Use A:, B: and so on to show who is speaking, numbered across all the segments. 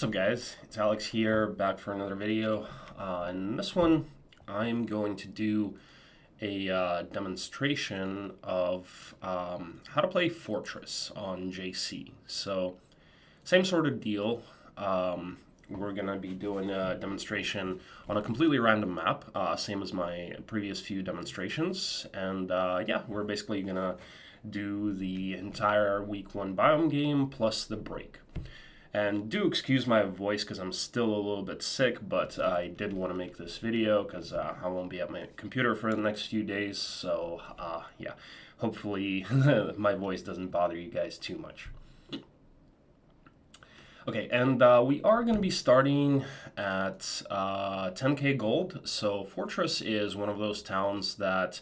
A: What's up, guys? It's Alex here, back for another video. In this one, I'm going to do a demonstration of how to play Fortress on JC. So, same sort of deal. We're going to be doing a demonstration on a completely random map, same as my previous few demonstrations. And yeah, we're basically going to do the entire week 1 biome game plus the break. And do excuse my voice because I'm still a little bit sick, but I did want to make this video because I won't be at my computer for the next few days. So yeah, hopefully my voice doesn't bother you guys too much. Okay, and we are going to be starting at 10k gold. So Fortress is one of those towns that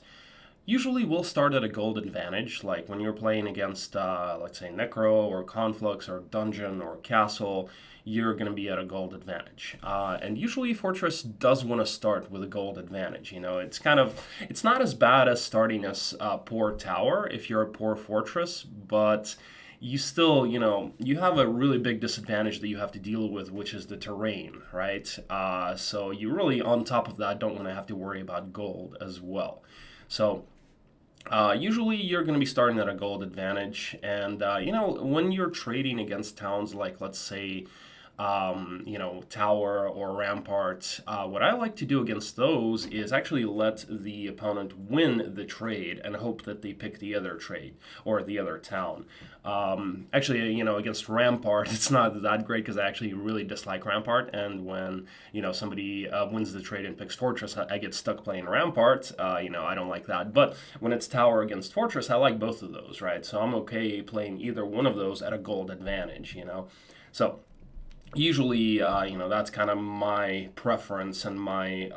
A: usually we'll start at a gold advantage, like when you're playing against, let's say, Necro or Conflux or Dungeon or Castle, you're going to be at a gold advantage. And usually Fortress does want to start with a gold advantage. You know, it's not as bad as starting as poor Tower if you're a poor Fortress, but you still, you have a really big disadvantage that you have to deal with, which is the terrain, right? So you really, on top of that, don't want to have to worry about gold as well. So usually you're going to be starting at a gold advantage, and when you're trading against towns like, let's say, Tower or Rampart, what I like to do against those is actually let the opponent win the trade and hope that they pick the other trade or the other town. Actually, against Rampart, it's not that great because I actually really dislike Rampart, and when, somebody wins the trade and picks Fortress, I get stuck playing Rampart. I don't like that. But when it's Tower against Fortress, I like both of those, right? So I'm okay playing either one of those at a gold advantage, So usually, that's kind of my preference and my,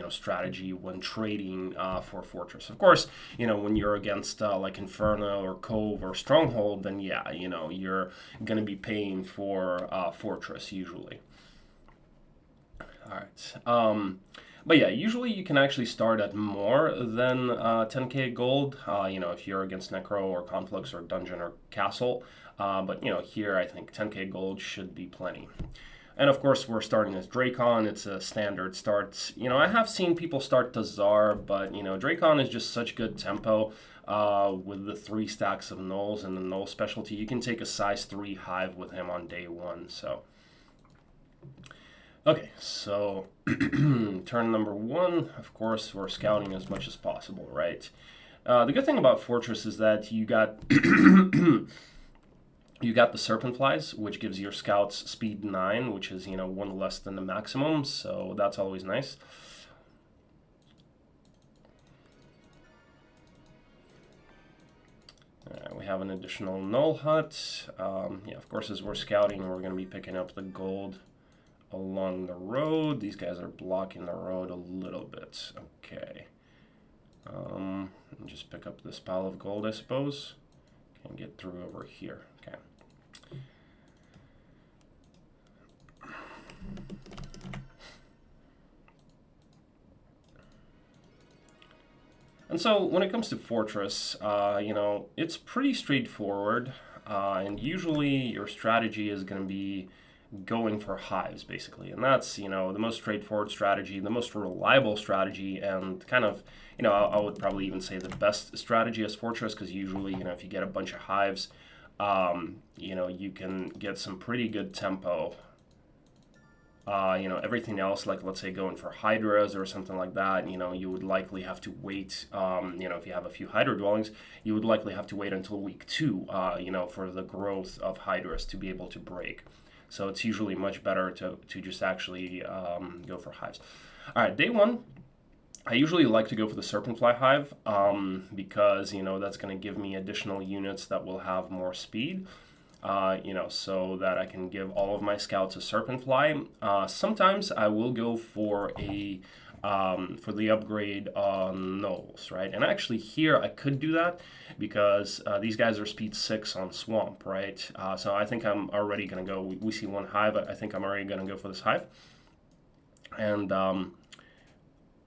A: strategy when trading for Fortress. Of course, when you're against like Inferno or Cove or Stronghold, then yeah, you're going to be paying for Fortress usually. All right. But yeah, usually you can actually start at more than 10k gold, if you're against Necro or Conflux or Dungeon or Castle. But here I think 10k gold should be plenty. And of course, we're starting as Drakon. It's a standard start. I have seen people start to Czar, but Drakon is just such good tempo with the 3 stacks of Gnolls and the Gnoll specialty. You can take a size 3 hive with him on day 1. So, okay, so turn number 1. Of course, we're scouting as much as possible, right? The good thing about Fortress is that you got you got the Serpent Flies, which gives your scouts speed 9, which is, 1 less than the maximum, so that's always nice. We have an additional Gnoll hut. Yeah, of course, as we're scouting, we're going to be picking up the gold along the road. These guys are blocking the road a little bit. Okay. Just pick up this pile of gold, I suppose. Can get through over here. Okay. And so when it comes to Fortress, it's pretty straightforward. And usually your strategy is going to be going for hives, basically. And that's, the most straightforward strategy, the most reliable strategy, and kind of, I would probably even say the best strategy as Fortress, because usually, if you get a bunch of hives, you can get some pretty good tempo. Everything else, like let's say going for Hydras or something like that, you would likely have to wait, if you have a few Hydra dwellings, you would likely have to wait until week 2, for the growth of Hydras to be able to break. So it's usually much better to just actually go for hives. All right, day 1, I usually like to go for the Serpentfly hive because, that's going to give me additional units that will have more speed. So that I can give all of my scouts a Serpentfly. Sometimes I will go for for the upgrade on Gnolls, right? And actually here I could do that because these guys are speed 6 on Swamp, right? So I think I'm already going to go, we see 1 hive, I think I'm already going to go for this hive. And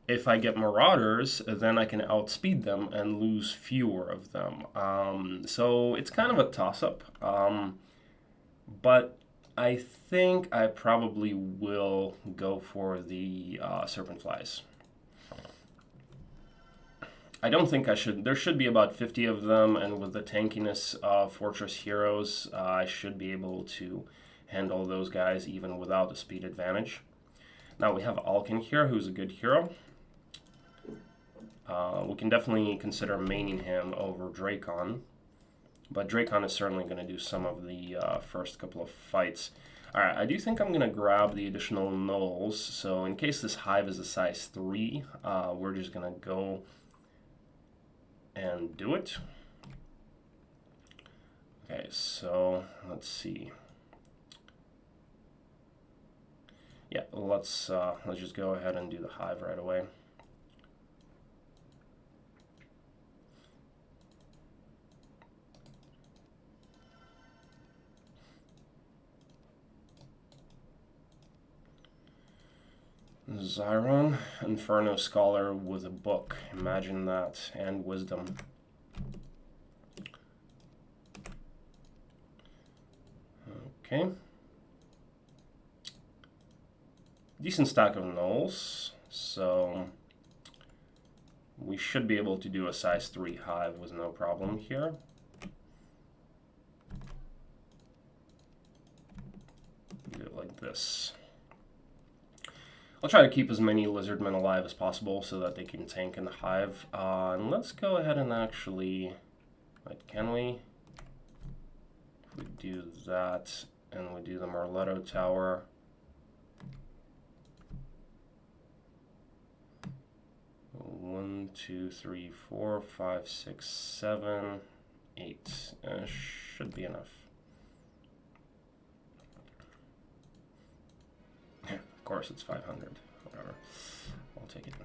A: if I get Marauders, then I can outspeed them and lose fewer of them. So it's kind of a toss-up. But I think I probably will go for the serpent flies. I don't think I should. There should be about 50 of them, and with the tankiness of Fortress Heroes, I should be able to handle those guys even without a speed advantage. Now we have Alkin here, who's a good hero. We can definitely consider maining him over Drakon, but Drakon is certainly going to do some of the first couple of fights. Alright, I do think I'm going to grab the additional gnolls, so in case this hive is a size 3, we're just going to go and do it. Okay, so let's see. Yeah, let's just go ahead and do the hive right away. Zyron, Inferno Scholar with a book. Imagine that, and wisdom. Okay. Decent stack of gnolls, so we should be able to do a size 3 hive with no problem here. Do it like this. I'll try to keep as many lizardmen alive as possible so that they can tank in the hive. And let's go ahead and actually, wait, can we? If we do that and we do the Marletto Tower. One, two, three, 4, 5, 6, 7, 8. Should be enough. Of course, it's 500. Whatever. I'll take it.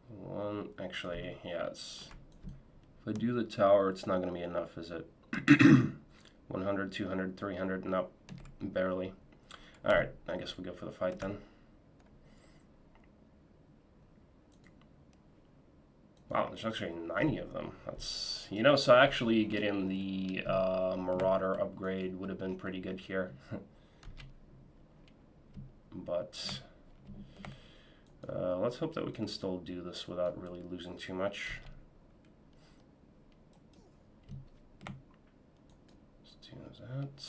A: One, actually, yeah, it's. If I do the tower, it's not going to be enough, is it? 100, 200, 300. Nope, barely. All right, I guess we go for the fight then. Wow, there's actually 90 of them. That's, you know, so actually getting the Marauder upgrade would have been pretty good here. But let's hope that we can still do this without really losing too much. Let's do that.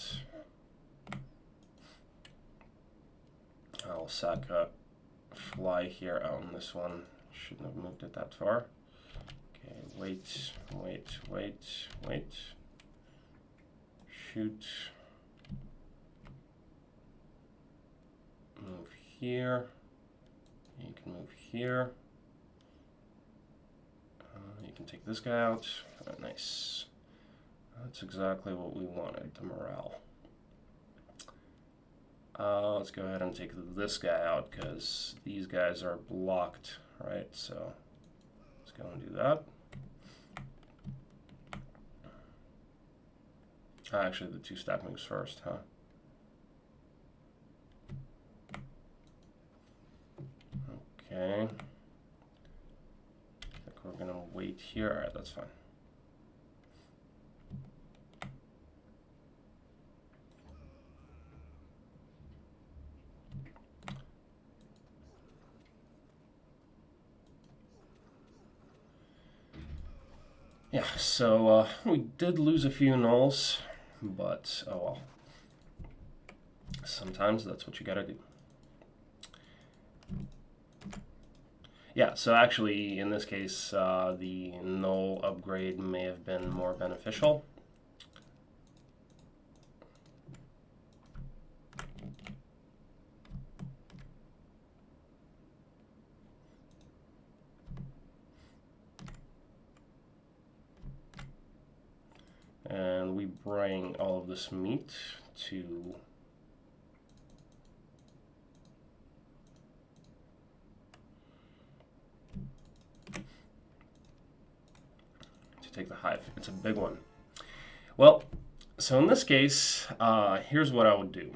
A: I'll sack a fly here on this one. Shouldn't have moved it that far. Okay, wait, wait, wait, wait. Shoot. Move here. You can move here. You can take this guy out. Nice. That's exactly what we wanted, the morale. Let's go ahead and take this guy out because these guys are blocked, right? So let's go and do that. Actually, the 2 stack moves first, huh? Okay. I think we're gonna wait here. All right, that's fine. Yeah, so we did lose a few gnolls, but oh well. Sometimes that's what you gotta do. Yeah, so actually, in this case, the gnoll upgrade may have been more beneficial. And we bring all of this meat to take the hive. It's a big one. Well, so in this case, here's what I would do.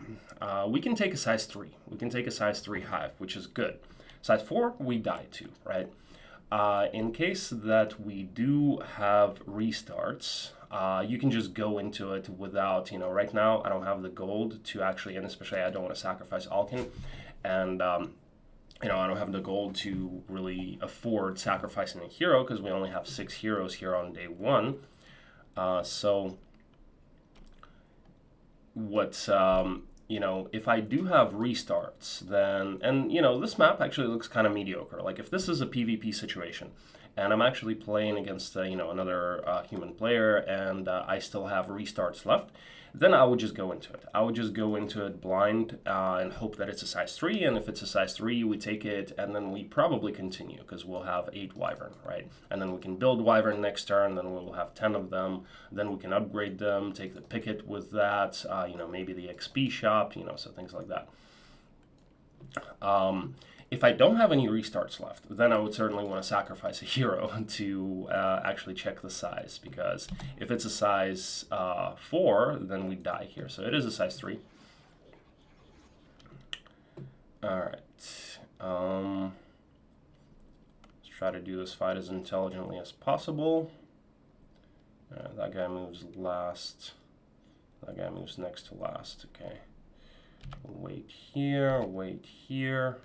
A: We can take a size 3. We can take a size 3 hive, which is good. Size 4, we die to, right? In case that we do have restarts, you can just go into it without, right now I don't have the gold to actually, and especially I don't want to sacrifice Alkin, and I don't have the gold to really afford sacrificing a hero because we only have 6 heroes here on day 1. So what if I do have restarts, then, and this map actually looks kind of mediocre. Like if this is a PvP situation and I'm actually playing against another human player, and I still have restarts left, then I would just go into it. I would just go into it blind and hope that it's a size 3. And if it's a size 3, we take it, and then we probably continue because we'll have 8 Wyvern, right? And then we can build Wyvern next turn, then we'll have 10 of them. Then we can upgrade them, take the Picket with that, maybe the XP shop, so things like that. If I don't have any restarts left, then I would certainly want to sacrifice a hero to actually check the size, because if it's a size 4, then we die here. So it is a size 3. All right. Let's try to do this fight as intelligently as possible. That guy moves last. That guy moves next to last. Okay. Wait here, wait here.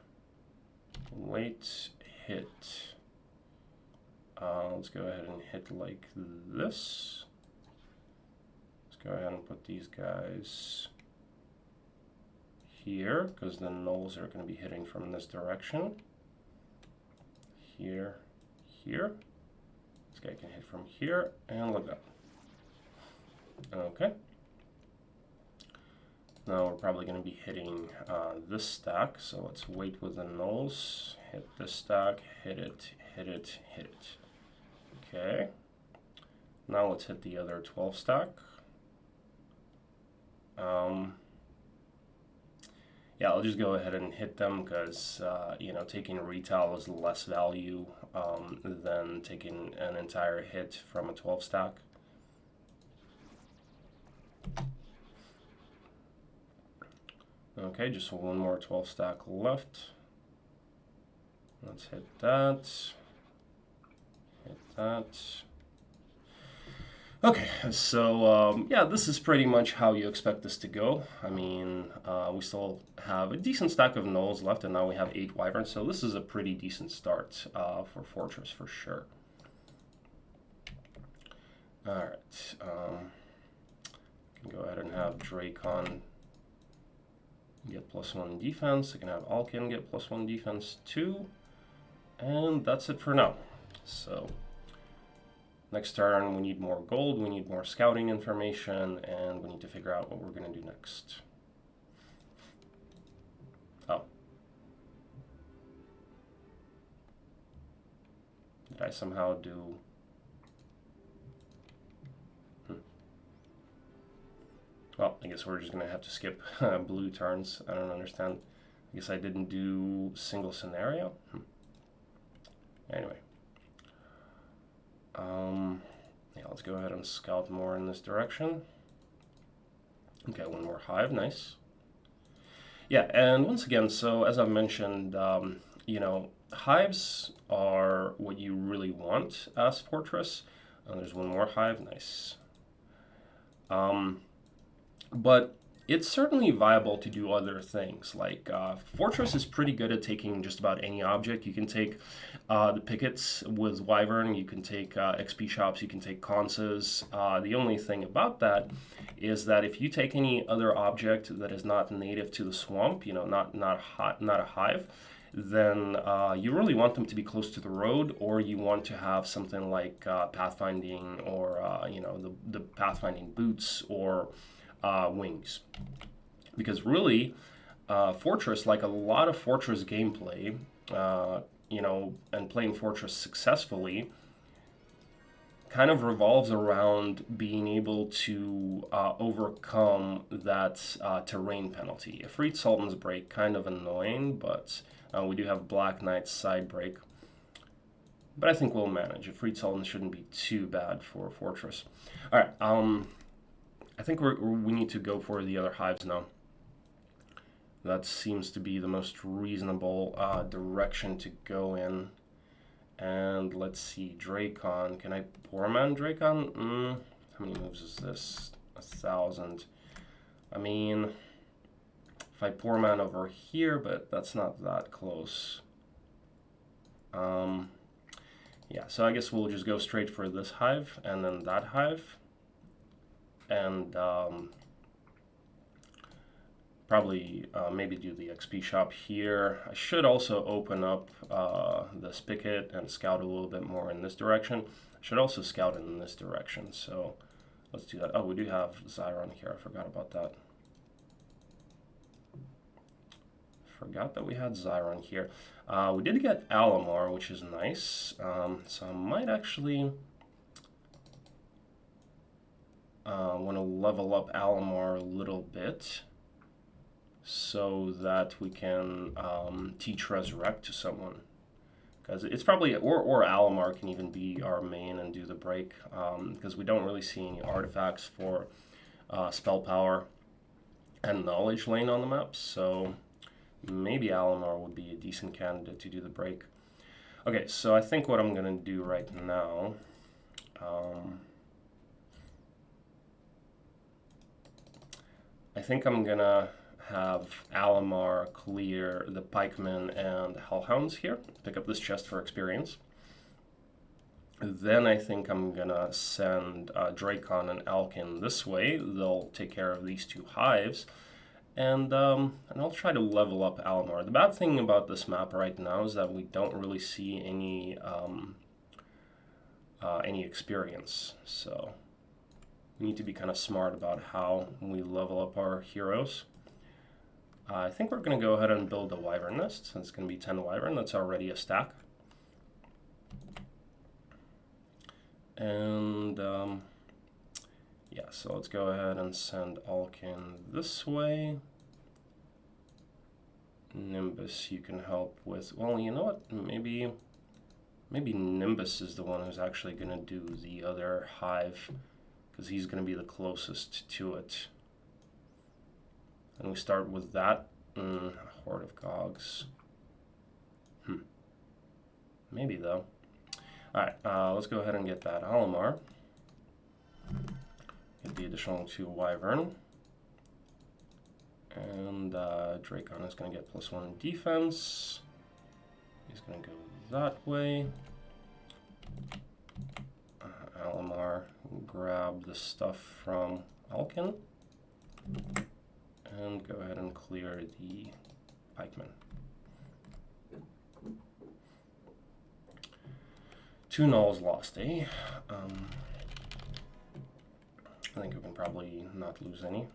A: Wait, hit. Let's go ahead and hit like this. Let's go ahead and put these guys here, because the gnolls are going to be hitting from this direction. Here, here. This guy can hit from here, and look up. Okay. Now we're probably going to be hitting this stack, so let's wait with the gnolls, hit this stack, hit it, hit it, hit it. Okay. Now let's hit the other 12 stack. Yeah, I'll just go ahead and hit them because, taking a retail is less value than taking an entire hit from a 12 stack. Okay, just one more 12 stack left. Let's hit that. Hit that. Okay, so yeah, this is pretty much how you expect this to go. I mean, we still have a decent stack of gnolls left, and now we have 8 wyverns, so this is a pretty decent start for Fortress for sure. Alright, can go ahead and have Drakon get +1 defense. I can have Alkin get +1 defense too. And that's it for now. So next turn we need more gold, we need more scouting information, and we need to figure out what we're going to do next. Oh. Did I somehow do... Well, I guess we're just going to have to skip blue turns. I don't understand. I guess I didn't do single scenario. Anyway. Yeah, let's go ahead and scout more in this direction. Okay, one more hive. Nice. Yeah, and once again, so as I've mentioned, hives are what you really want as Fortress. There's one more hive. Nice. But it's certainly viable to do other things. Like Fortress is pretty good at taking just about any object. You can take the pickets with Wyvern, you can take XP shops, you can take conses. The only thing about that is that if you take any other object that is not native to the swamp, not a hive, then you really want them to be close to the road, or you want to have something like pathfinding, or the pathfinding boots, or wings. Because really, Fortress, like a lot of Fortress gameplay, and playing Fortress successfully, kind of revolves around being able to overcome that terrain penalty. Ifrit Sultan's Break, kind of annoying, but we do have Black Knight's Side Break. But I think we'll manage. Ifrit Sultan shouldn't be too bad for Fortress. All right, I think we need to go for the other hives now. That seems to be the most reasonable direction to go in. And let's see, Dracon. Can I Poor Man Dracon? How many moves is this? 1,000. I mean, if I Poor Man over here, but that's not that close. Yeah, so I guess we'll just go straight for this hive and then that hive. And probably maybe do the XP shop here. I should also open up the spigot and scout a little bit more in this direction. I should also scout in this direction, so let's do that. Oh, we do have Xiron here. I forgot about that. Forgot that we had Xiron here. We did get Alamar, which is nice. So I might actually want to level up Alamar a little bit so that we can teach Resurrect to someone. Because it's probably, or Alamar can even be our main and do the break. Because we don't really see any artifacts for spell power and knowledge lane on the map. So maybe Alamar would be a decent candidate to do the break. Okay, so I think what I'm going to do right now, I think I'm going to have Alamar clear the pikemen and hellhounds here, pick up this chest for experience. Then I think I'm going to send Dracon and Alkin this way. They'll take care of these two hives. And I'll try to level up Alamar. The bad thing about this map right now is that we don't really see any experience. So we need to be kind of smart about how we level up our heroes. I think we're going to go ahead and build a Wyvern nest. So it's going to be 10 Wyvern. That's already a stack. And yeah, so let's go ahead and send Alkin this way. Nimbus, you can help with, well, you know what, maybe Nimbus is the one who's actually going to do the other hive, because he's going to be the closest to it. And we start with that. Horde of Gogs. Maybe, though. Alright, let's go ahead and get that Alamar. Get the additional 2 Wyvern. And Dracon is going to get +1 defense. He's going to go that way. Alamar, grab the stuff from Alkin. And go ahead and clear the pikemen. 2 nulls lost, eh? I think we can probably not lose any.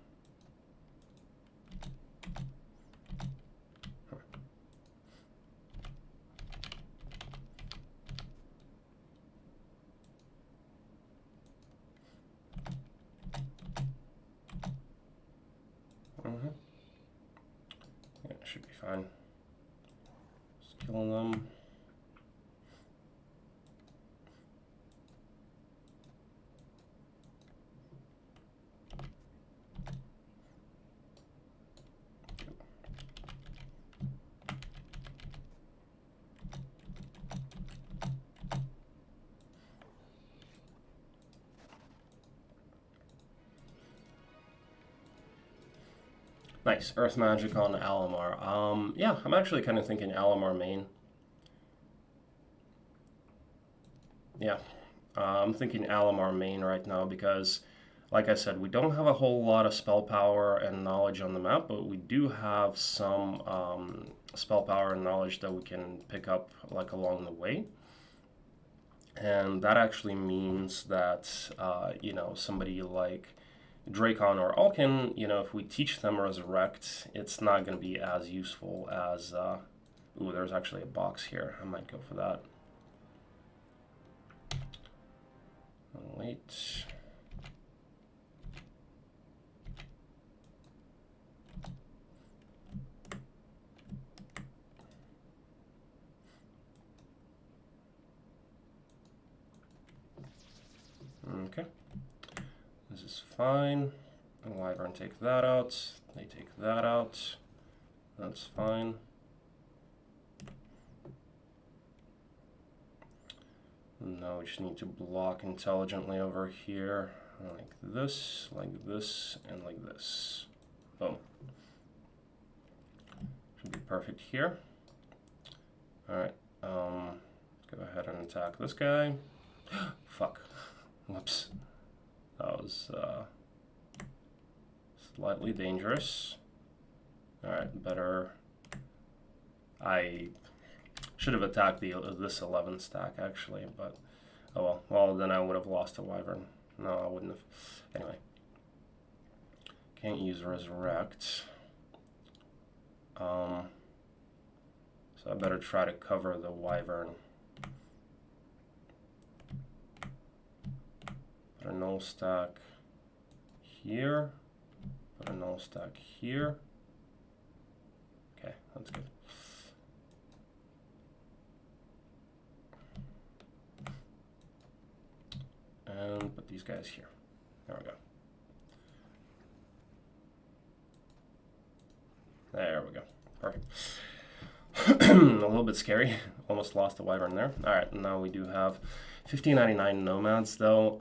A: Yeah, it should be fine. Just kill them. Nice, Earth Magic on Alamar. Yeah, I'm actually kind of thinking Alamar main. Yeah, I'm thinking Alamar main right now because, like I said, we don't have a whole lot of spell power and knowledge on the map, but we do have some spell power and knowledge that we can pick up like along the way. And that actually means that, you know, somebody like Dracon or Alkin, you know, if we teach them Resurrect, it's not going to be as useful as, ooh, there's actually a box here. I might go for that. Wait. Okay. This is fine. The Wyvern take that out. They take that out. That's fine. Now we just need to block intelligently over here, like this, and like this. Boom. Should be perfect here. All right, go ahead and attack this guy. Fuck. Whoops. That was slightly dangerous. All right, better. I should have attacked this 11 stack actually, but oh well. Well, then I would have lost a wyvern. No, I wouldn't have. Anyway, can't use resurrect. So I better try to cover the wyvern. Put a null stack here. Put a null stack here. Okay, that's good. And put these guys here. There we go. There we go. Perfect. A little bit scary. Almost lost the wyvern there. All right, now we do have 1599 nomads, though.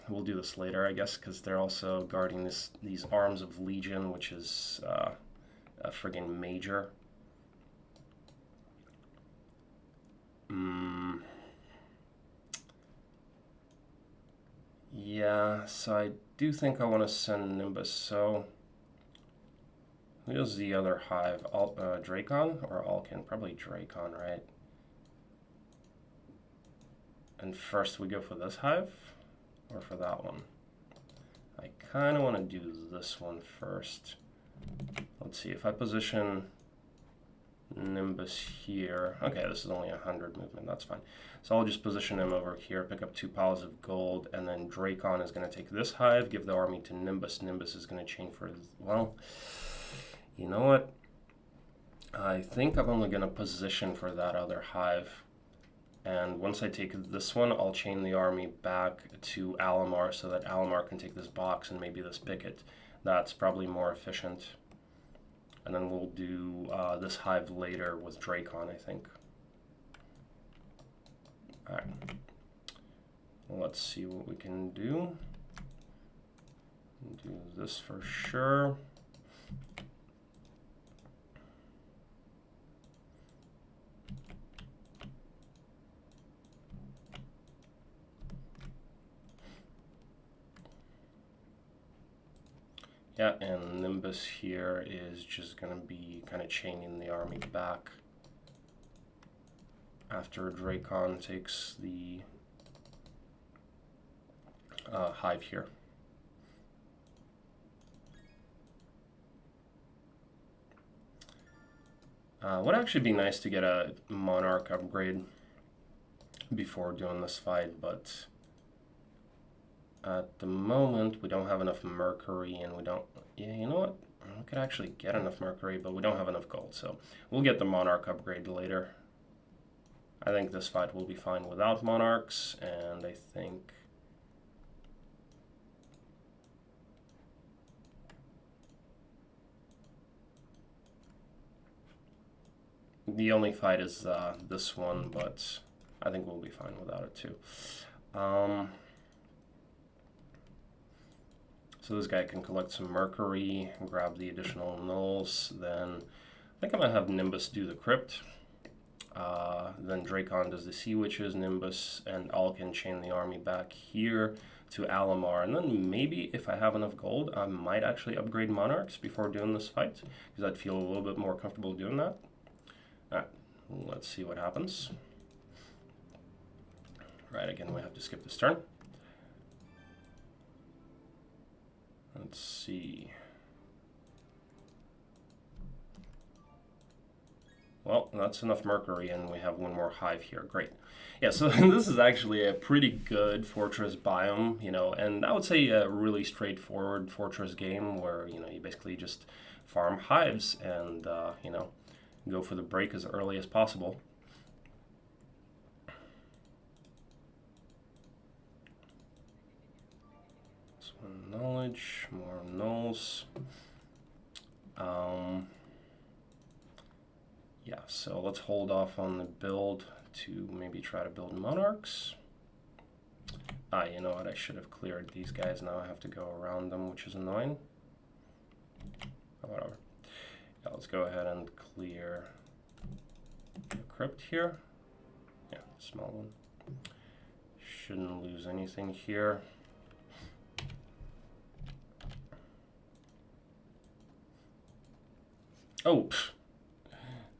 A: We'll do this later, I guess, because they're also guarding these arms of Legion, which is a friggin' major. Yeah, so I do think I want to send Nimbus. So who's the other hive? Drakon or Alkin? Probably Drakon, right? And first we go for this hive or for that one? I kind of want to do this one first. Let's see, if I position Nimbus here. Okay, this is only 100 movement, that's fine. So I'll just position him over here, pick up 2 piles of gold, and then Drakon is going to take this hive, give the army to Nimbus. Nimbus is going to chain for, well, you know what? I think I'm only going to position for that other hive. And once I take this one, I'll chain the army back to Alamar so that Alamar can take this box and maybe this picket. That's probably more efficient. And then we'll do this hive later with Drakon, I think. All right. Let's see what we can do. Do this for sure. Yeah, and Nimbus here is just going to be kind of chaining the army back after Drakon takes the hive here. Would actually be nice to get a Monarch upgrade before doing this fight, but at the moment we don't have enough Mercury, and we don't, yeah, you know what? We could actually get enough Mercury, but we don't have enough gold, so we'll get the Monarch upgrade later. I think this fight will be fine without Monarchs, and I think the only fight is this one, but I think we'll be fine without it too. So this guy can collect some Mercury, grab the additional nulls, then I think I'm going to have Nimbus do the Crypt. Then Drakon does the Sea Witches, Nimbus and Alkin chain the army back here to Alamar. And then maybe if I have enough gold, I might actually upgrade Monarchs before doing this fight, because I'd feel a little bit more comfortable doing that. Alright, let's see what happens. Right, again, we have to skip this turn. Let's see. Well, that's enough Mercury, and we have one more hive here. Great. Yeah, so this is actually a pretty good fortress biome, you know, and I would say a really straightforward fortress game where, you know, you basically just farm hives and, you know, go for the break as early as possible. This one knowledge, more nulls. Yeah, so let's hold off on the build to maybe try to build Monarchs. Ah, you know what? I should have cleared these guys. Now I have to go around them, which is annoying. Oh, whatever. Yeah, let's go ahead and clear the crypt here. Yeah, small one. Shouldn't lose anything here. Oh, pfft.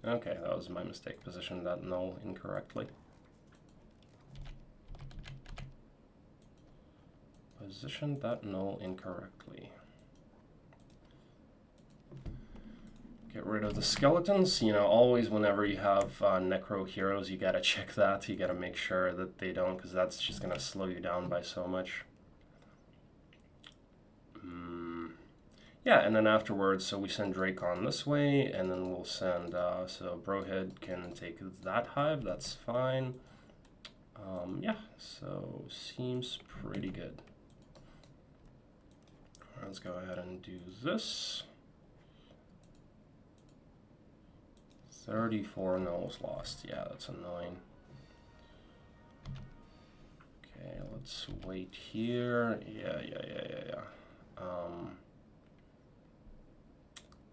A: Okay, that was my mistake. Positioned that null incorrectly. Positioned that null incorrectly. Get rid of the skeletons. You know, always whenever you have necro heroes, you gotta check that. You gotta make sure that they don't, because that's just gonna slow you down by so much. Yeah, and then afterwards, so we send Dracon this way, and then we'll send, so Brohead can take that hive, that's fine. Yeah, so seems pretty good. Let's go ahead and do this. 34 nulls lost. Yeah, that's annoying. Okay, let's wait here. Yeah.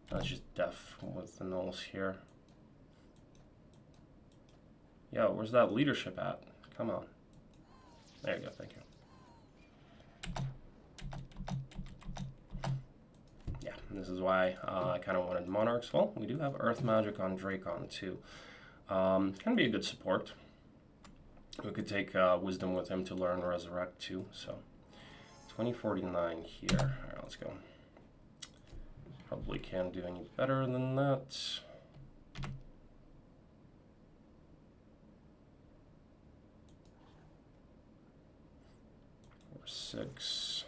A: That's just def with the nulls here. Yeah, where's that leadership at? Come on. There you go, thank you. Yeah, this is why I kind of wanted Monarchs. Well, we do have Earth Magic on Dracon too. Can be a good support. We could take Wisdom with him to learn Resurrect too, so 2049 here. Alright, let's go. Probably can't do any better than that. Or 6.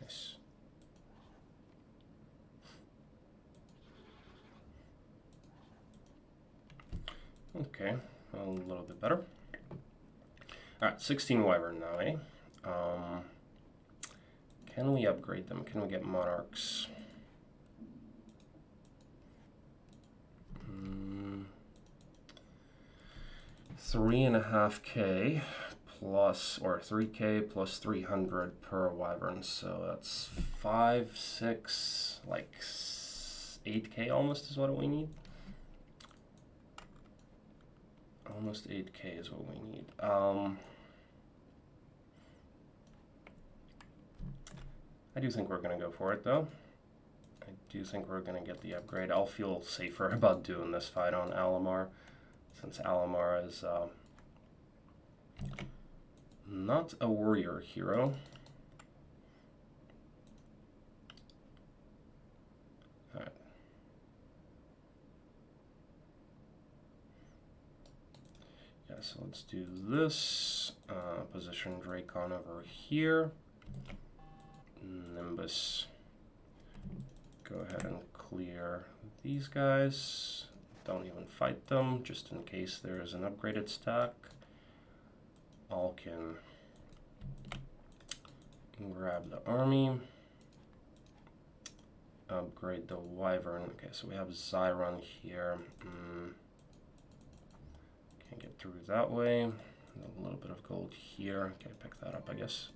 A: Nice. Okay, a little bit better. Alright, 16 Wyvern now, eh? Can we upgrade them? Can we get Monarchs? 3.5k plus, or 3k plus 300 per Wyvern, so that's 5, 6, like 8k almost is what we need. Almost 8k is what we need. I do think we're going to go for it, though. I do think we're going to get the upgrade. I'll feel safer about doing this fight on Alamar, since Alamar is not a warrior hero. Alright. Yeah, so let's do this. Position Dracon over here. Nimbus. Go ahead and clear these guys. Don't even fight them, just in case there is an upgraded stack. All can grab the army. Upgrade the Wyvern. Okay, so we have Zyron here. Can't get through that way. A little bit of gold here. Okay, pick that up, I guess.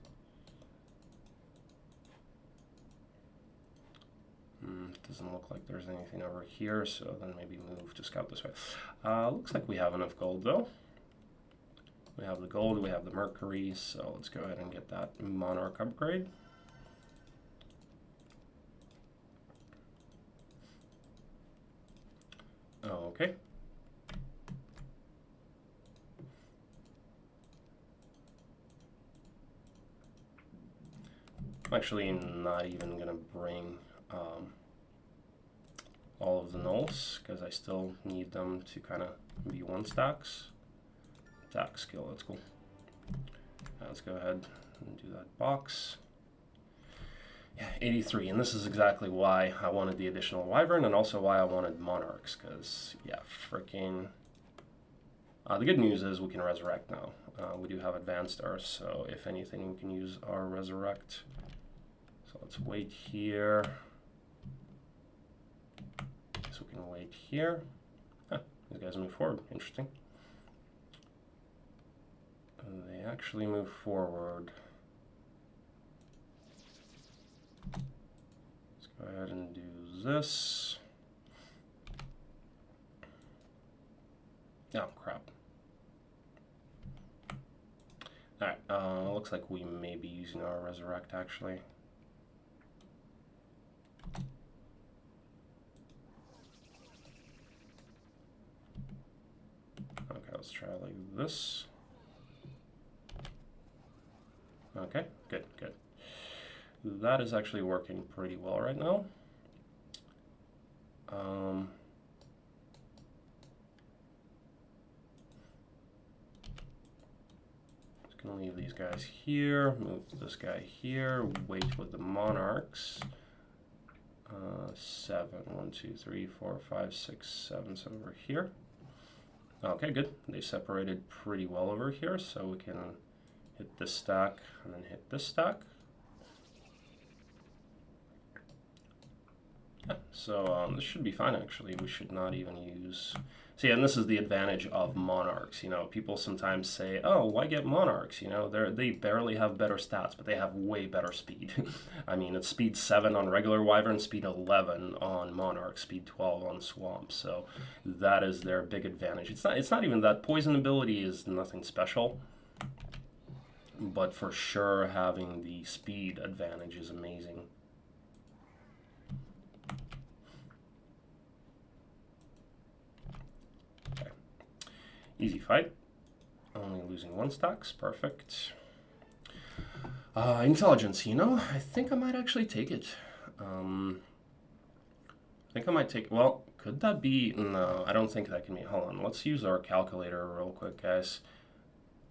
A: Doesn't look like there's anything over here, so then maybe move to scout this way. Looks like we have enough gold, though. We have the gold, we have the Mercury, so let's go ahead and get that Monarch upgrade. Okay. I'm actually not even going to bring all of the nulls, because I still need them to kind of be 1 stacks. Attack skill, that's cool. Let's go ahead and do that box. Yeah, 83, and this is exactly why I wanted the additional Wyvern, and also why I wanted Monarchs, because, yeah, freaking... the good news is we can Resurrect now. We do have Advanced Earth, so if anything, we can use our Resurrect. So let's wait here. So we can wait here. Huh, These guys move forward. Interesting. They actually move forward. Let's go ahead and do this. Oh, crap. Alright, looks like we may be using our Resurrect, actually. Okay, let's try like this. Okay, good, good. That is actually working pretty well right now. Just gonna leave these guys here, move this guy here, wait with the Monarchs. 7, 1, 2, 3, 4, 5, 6, 7, so over here. Okay, good. They separated pretty well over here, so we can hit this stack and then hit this stack. Yeah, so this should be fine, actually. We should not even use... See, and this is the advantage of Monarchs. You know, people sometimes say, oh, why get Monarchs? You know, they barely have better stats, but they have way better speed. I mean, it's speed 7 on regular Wyvern, speed 11 on Monarch, speed 12 on Swamp. So that is their big advantage. It's not even that. Poison ability is nothing special, but for sure having the speed advantage is amazing. Easy fight. Only losing 1 stacks. Perfect. Intelligence, you know, I think I might actually take it. I think I might take... Well, could that be... No, I don't think that can be... Hold on. Let's use our calculator real quick, guys.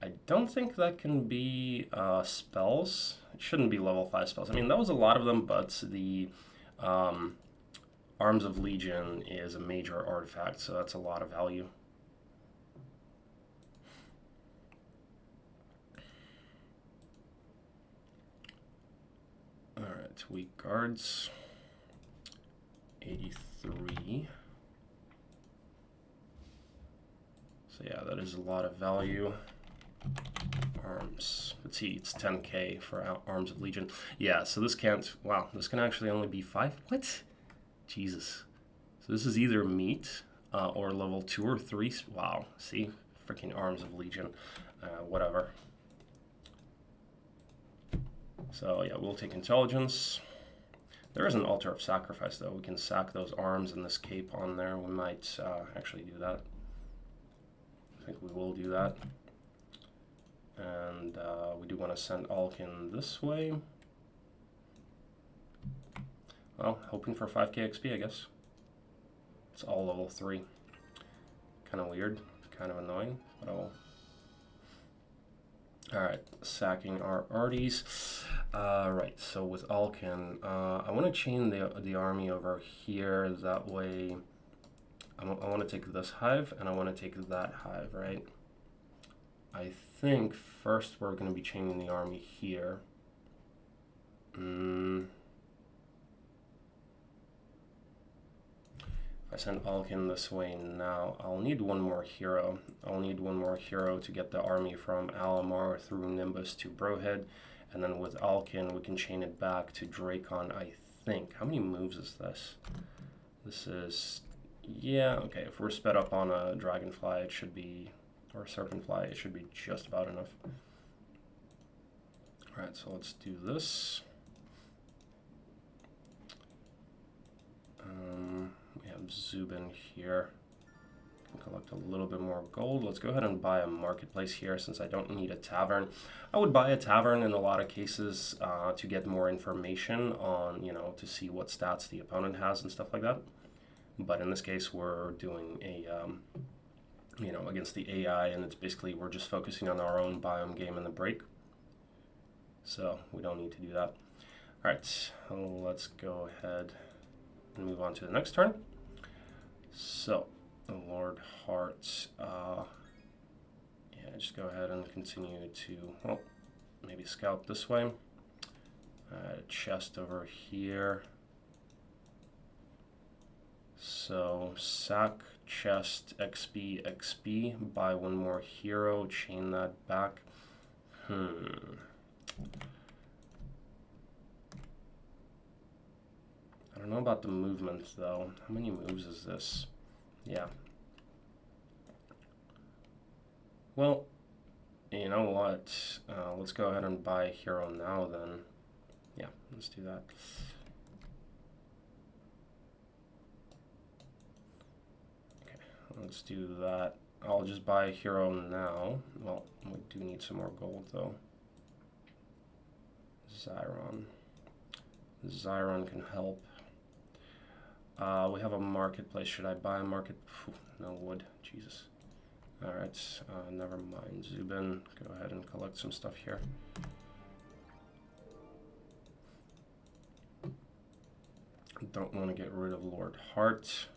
A: I don't think that can be spells. It shouldn't be level 5 spells. I mean, that was a lot of them, but the Arms of Legion is a major artifact, so that's a lot of value. Alright, weak guards. 83. So yeah, that is a lot of value. Arms. Let's see, it's 10k for Arms of Legion. Yeah, so this can't... Wow, this can actually only be 5? What? Jesus. So this is either meat or level 2 or 3. Wow, see? Freaking Arms of Legion. Whatever. So yeah, we'll take intelligence. There is an altar of sacrifice though. We can sack those arms and this cape on there. We might actually do that. I think we will do that. And we do want to send Alkin this way. Well, hoping for 5k XP, I guess. It's all level 3. Kind of weird, kind of annoying, but oh. Alright, sacking our arties. Right, so with Alkin, I want to chain the army over here. That way, I want to take this hive, and I want to take that hive, right? I think first we're going to be chaining the army here. If I send Alkin this way now, I'll need one more hero. I'll need one more hero to get the army from Alamar through Nimbus to Brohead. And then with Alkin, we can chain it back to Drakon, I think. How many moves is this? This is... Yeah, okay. If we're sped up on a Dragonfly, it should be... Or Serpentfly, it should be just about enough. Alright, so let's do this. We have Zubin here. Can collect a little bit more gold. Let's go ahead and buy a marketplace here since I don't need a tavern. I would buy a tavern in a lot of cases to get more information on, you know, to see what stats the opponent has and stuff like that. But in this case, we're doing a, you know, against the AI, and it's basically we're just focusing on our own biome game in the break. So we don't need to do that. All right, let's go ahead and move on to the next turn. So, Lord Heart, yeah, just go ahead and continue to, well, maybe scout this way. Chest over here. So, sack chest, XP, XP, buy one more hero, chain that back. I don't know about the movement though. How many moves is this? Yeah. Well, you know what? Let's go ahead and buy a hero now then. Yeah, let's do that. Okay, let's do that. I'll just buy a hero now. Well, we do need some more gold though. Zyron. Zyron can help. We have a marketplace. Should I buy a market? No wood. Jesus. Alright, never mind. Zubin, go ahead and collect some stuff here. Don't want to get rid of Lord Hart.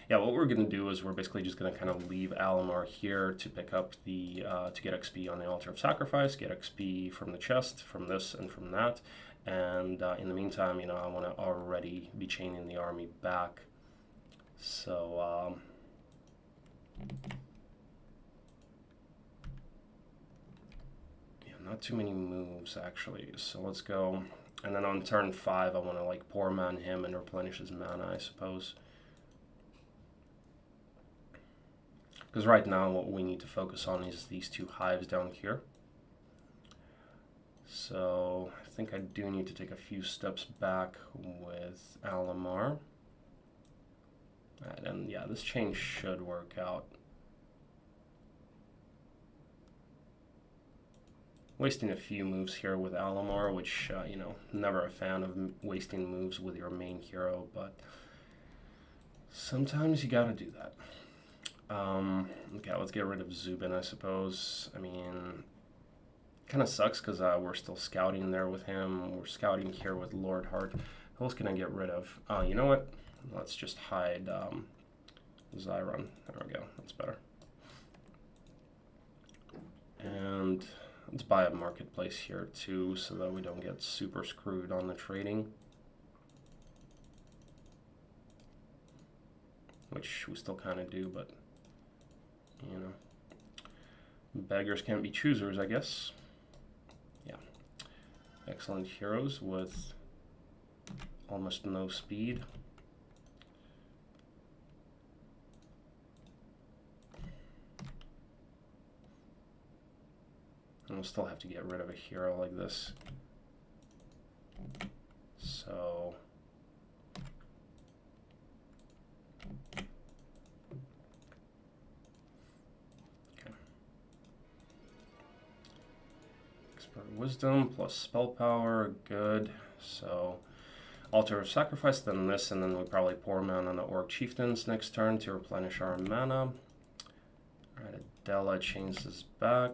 A: Yeah, what we're going to do is we're basically just going to kind of leave Alamar here to pick up the, to get XP on the Altar of Sacrifice, get XP from the chest, from this and from that. And in the meantime, you know, I want to already be chaining the army back. So, yeah, not too many moves actually. So let's go. And then on turn 5, I want to like poor man him and replenish his mana, I suppose. Because right now what we need to focus on is these two hives down here. So I think I do need to take a few steps back with Alamar. And yeah, this chain should work out. Wasting a few moves here with Alamar, which, you know, never a fan of wasting moves with your main hero, but sometimes you gotta do that. Okay, let's get rid of Zubin, I suppose. I mean, kind of sucks because we're still scouting there with him. We're scouting here with Lord Hart. Who else can I get rid of? You know what? Let's just hide Zyron. There we go. That's better. And let's buy a marketplace here too so that we don't get super screwed on the trading. Which we still kind of do, but, you know, beggars can't be choosers, I guess. Yeah. Excellent heroes with almost no speed. And we'll still have to get rid of a hero like this. So okay. Expert Wisdom plus spell power, good. So Altar of Sacrifice, then this, and then we probably pour mana on the Orc Chieftains next turn to replenish our mana. Alright, Adela chains this back.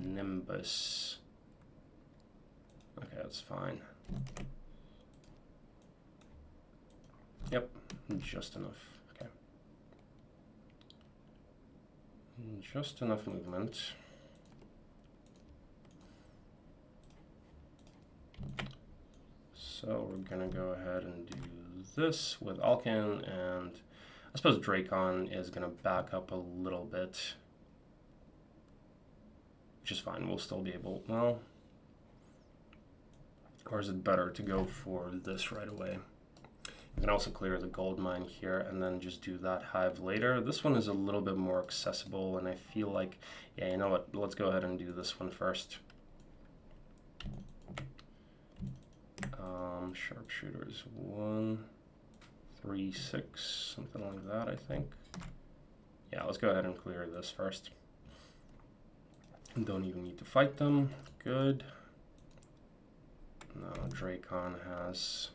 A: Nimbus. Okay, that's fine. Yep, just enough. Okay. Just enough movement. So we're gonna go ahead and do this with Alkin, and I suppose Drakon is gonna back up a little bit. Which is fine, we'll still be able, well, or is it better to go for this right away? You can also clear the gold mine here and then just do that hive later. This one is a little bit more accessible, and I feel like, yeah, you know what, let's go ahead and do this one first. Sharpshooters 1, 3, 6, something like that, I think. Yeah, let's go ahead and clear this first. Don't even need to fight them. Good. Now Drakon has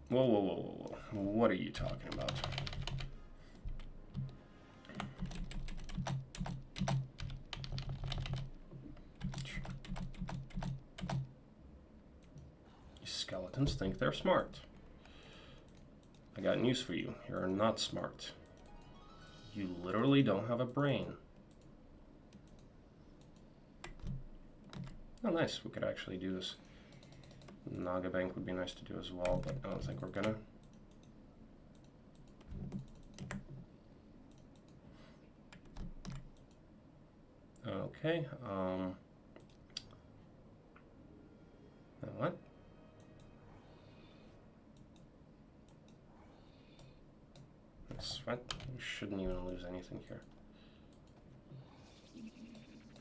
A: whoa, whoa, whoa, whoa, whoa. What are you talking about? Skeletons think they're smart. I got news for you. You're not smart. You literally don't have a brain. Oh, nice. We could actually do this. Naga Bank would be nice to do as well, but I don't think we're gonna. Okay. What? That's what? We shouldn't even lose anything here.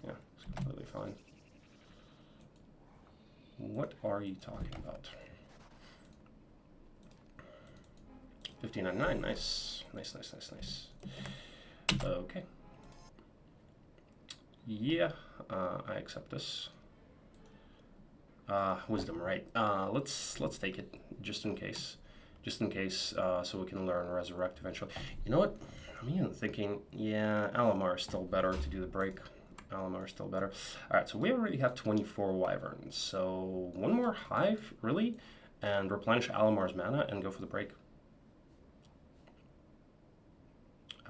A: Yeah, it's completely fine. What are you talking about? 1599, nice. Nice, nice, nice, nice. Okay. Yeah, I accept this. Wisdom, right? Let's take it just in case, so we can learn Resurrect eventually. You know what? I'm even thinking, yeah, Alamar is still better to do the break. Alamar is still better. All right, so we already have 24 Wyverns, so one more Hive, really, and replenish Alamar's mana and go for the break.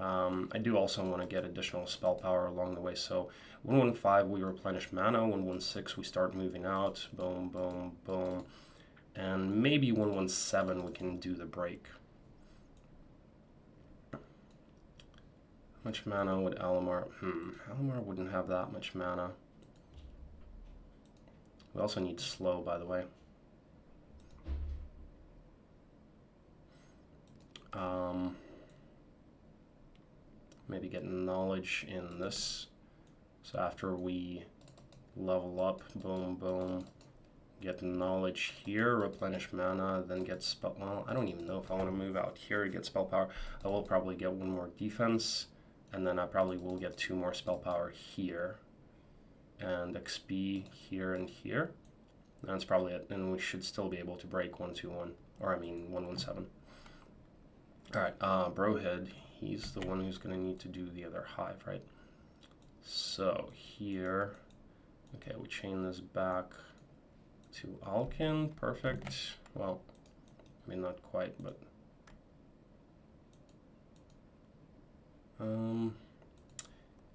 A: I do also want to get additional spell power along the way, so 115 we replenish mana, 116 we start moving out, boom, boom, boom, and maybe 117 we can do the break. How much mana would Alamar? Alamar wouldn't have that much mana. We also need slow, by the way. Maybe get knowledge in this. So after we level up, boom, boom, get knowledge here, replenish mana, then get spell. Well, I don't even know if I want to move out here to get spell power. I will probably get one more defense, and then I probably will get 2 more spell power here, and XP here and here. That's probably it, and we should still be able to break 121, or I mean 117. All right, Brohead, he's the one who's going to need to do the other Hive, right? So here, okay, we chain this back to Alkin, perfect. Well, I mean, not quite, but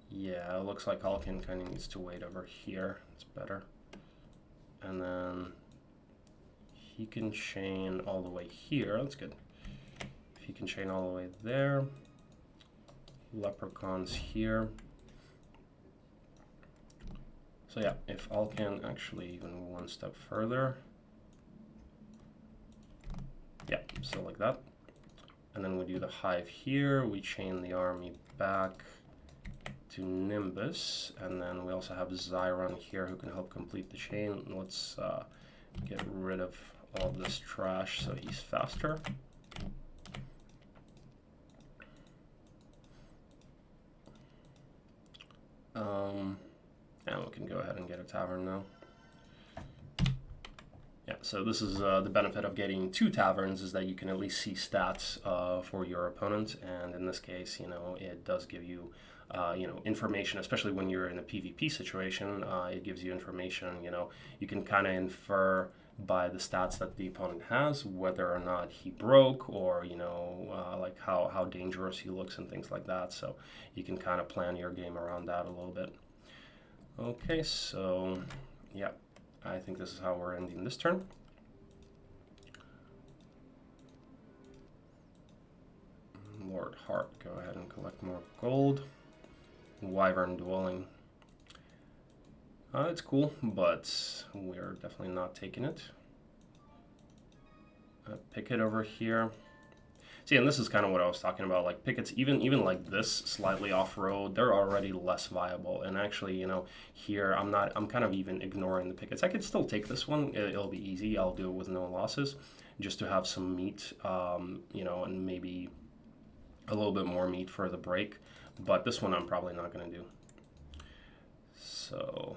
A: yeah, it looks like Alkin kind of needs to wait over here. It's better. And then he can chain all the way here. That's good. If he can chain all the way there, Leprechauns here. So yeah, if Alkin actually even one step further. Yeah, so like that. And then we do the Hive here. We chain the army back to Nimbus. And then we also have Zyron here who can help complete the chain. Let's get rid of all this trash so he's faster. And we can go ahead and get a tavern now. Yeah, so this is the benefit of getting 2 taverns, is that you can at least see stats for your opponent, and in this case, you know, it does give you, you know, information, especially when you're in a PvP situation. It gives you information, you know, you can kind of infer by the stats that the opponent has whether or not he broke, or, you know, like how dangerous he looks and things like that. So you can kind of plan your game around that a little bit. Okay, so yeah, I think this is how we're ending this turn. Lord Heart, go ahead and collect more gold. Wyvern Dwelling. It's cool, but we're definitely not taking it. Picket over here. See, and this is kind of what I was talking about. Like pickets, even like this, slightly off road, they're already less viable. And actually, you know, here I'm kind of even ignoring the pickets. I could still take this one. It'll be easy. I'll do it with no losses, just to have some meat, you know, and maybe a little bit more meat for the break. But this one I'm probably not going to do. So,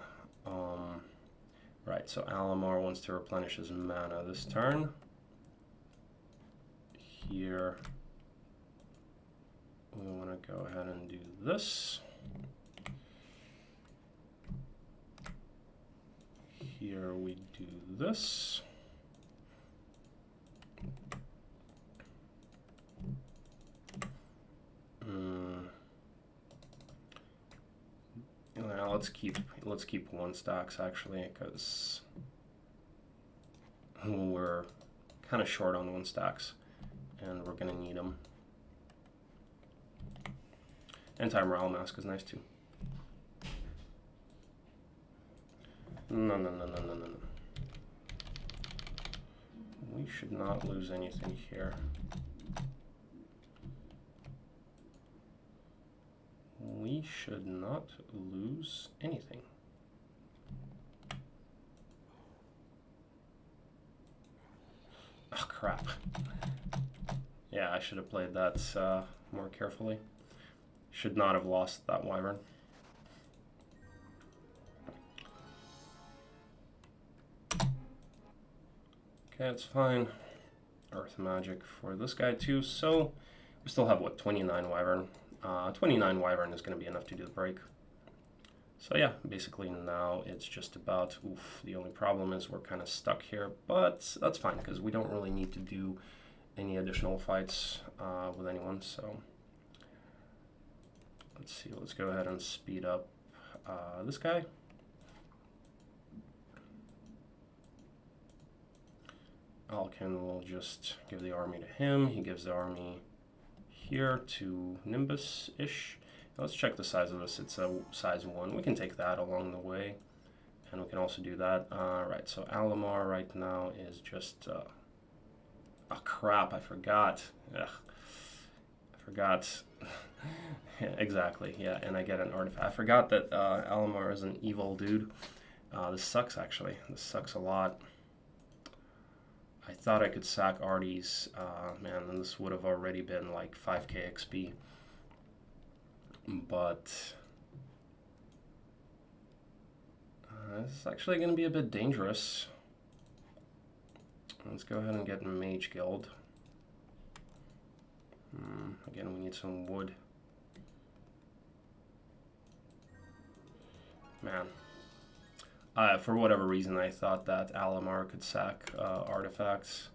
A: right. So Alamar wants to replenish his mana this turn. Here we want to go ahead and do this. Here we do this. let's keep 1 stacks actually, because we're kind of short on 1 stacks, and we're gonna need them. Anti-morale mask is nice too. No. We should not lose anything here. We should not lose anything. Oh, crap. Yeah, I should have played that more carefully. Should not have lost that Wyvern. Okay, it's fine. Earth magic for this guy too, so we still have, what, 29 Wyvern. 29 Wyvern is going to be enough to do the break. So yeah, basically now it's just about, the only problem is we're kind of stuck here, but that's fine because we don't really need to do any additional fights with anyone, so let's see, let's go ahead and speed up this guy. Alkin will just give the army to him. He gives the army here to Nimbus-ish. Let's check the size of this. It's a size 1. We can take that along the way, and we can also do that. Right, so Alamar right now is just... oh, crap, I forgot. Ugh. I forgot. Yeah, exactly, yeah, and I get an artifact. I forgot that Alamar is an evil dude. This sucks, actually. This sucks a lot. I thought I could sack Artie's, man, and this would have already been like 5k XP. But this is actually going to be a bit dangerous. Let's go ahead and get Mage Guild. Again, we need some wood. Man. For whatever reason, I thought that Alamar could sack artifacts.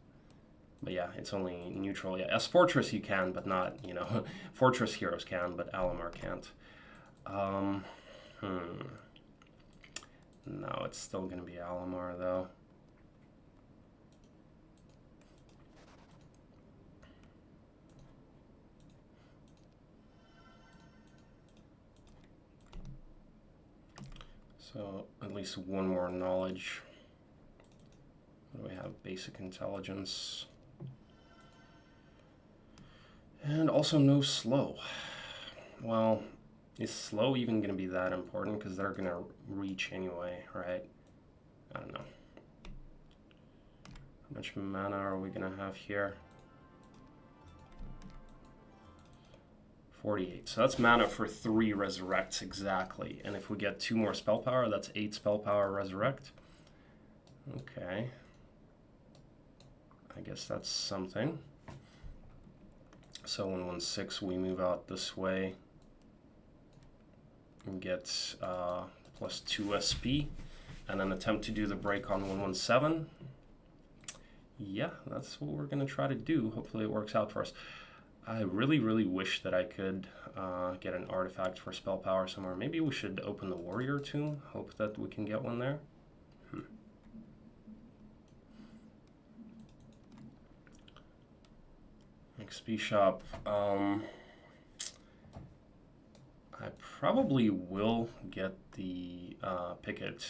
A: But yeah, it's only neutral. Yeah, as Fortress you can, but not, you know, Fortress heroes can, but Alamar can't. No, it's still going to be Alamar, though. So at least one more knowledge. What do we have? Basic intelligence. And also no slow. Well, is slow even going to be that important? Because they're going to reach anyway, right? I don't know. How much mana are we going to have here? 48. So that's mana for 3 resurrects exactly. And if we get 2 more spell power, that's 8 spell power resurrect. Okay. I guess that's something. So 116, we move out this way and get plus 2 SP, and then attempt to do the break on 117. Yeah, that's what we're going to try to do. Hopefully it works out for us. I really, really wish that I could get an artifact for spell power somewhere. Maybe we should open the Warrior Tomb. Hope that we can get one there. XP shop. I probably will get the picket.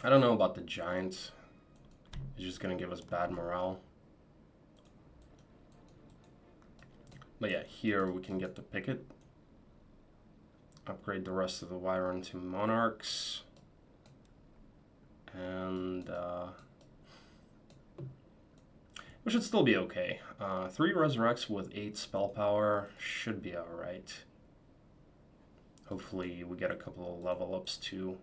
A: I don't know about the Giants. It's just going to give us bad morale. But yeah, here we can get the picket. Upgrade the rest of the Wyvern to Monarchs. And we should still be okay. 3 Resurrects with 8 spell power should be alright. Hopefully we get a couple of level ups too.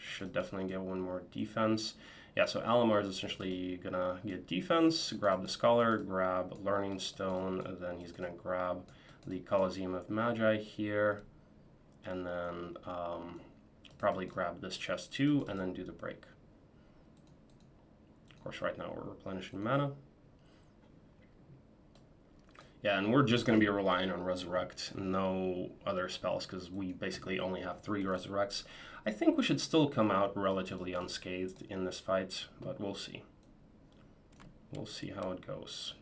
A: Should definitely get 1 more defense. Yeah, so Alamar is essentially gonna get defense, grab the Scholar, grab Learning Stone, and then he's gonna grab the Colosseum of Magi here, and then probably grab this chest too, and then do the break. Of course, right now we're replenishing mana. Yeah, and we're just going to be relying on Resurrect, no other spells, because we basically only have 3 Resurrects. I think we should still come out relatively unscathed in this fight, but we'll see. We'll see how it goes.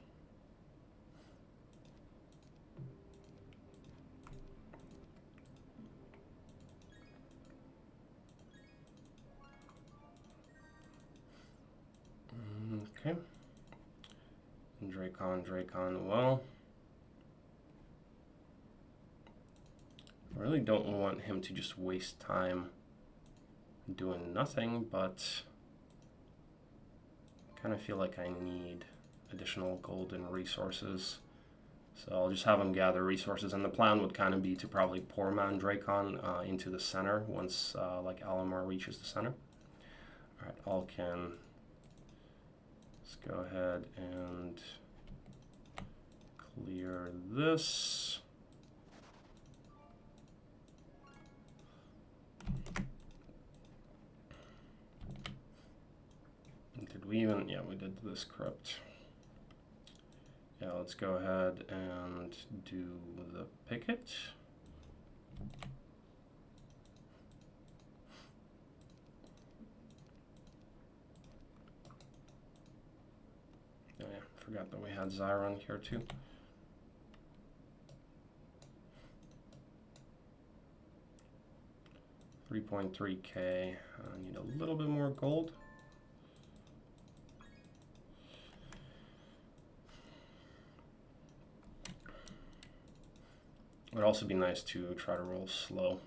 A: Okay. Dracon, well. I really don't want him to just waste time doing nothing, but I kind of feel like I need additional golden resources. So I'll just have him gather resources, and the plan would kind of be to probably Poor Man Dracon into the center once like Alamar reaches the center. All right, Alcan. Let's go ahead and clear this. Did we even? Yeah, we did this crypt. Yeah, let's go ahead and do the picket. Oh yeah, forgot that we had Zyron here too. $3.3K. I need a little bit more gold. It would also be nice to try to roll slow.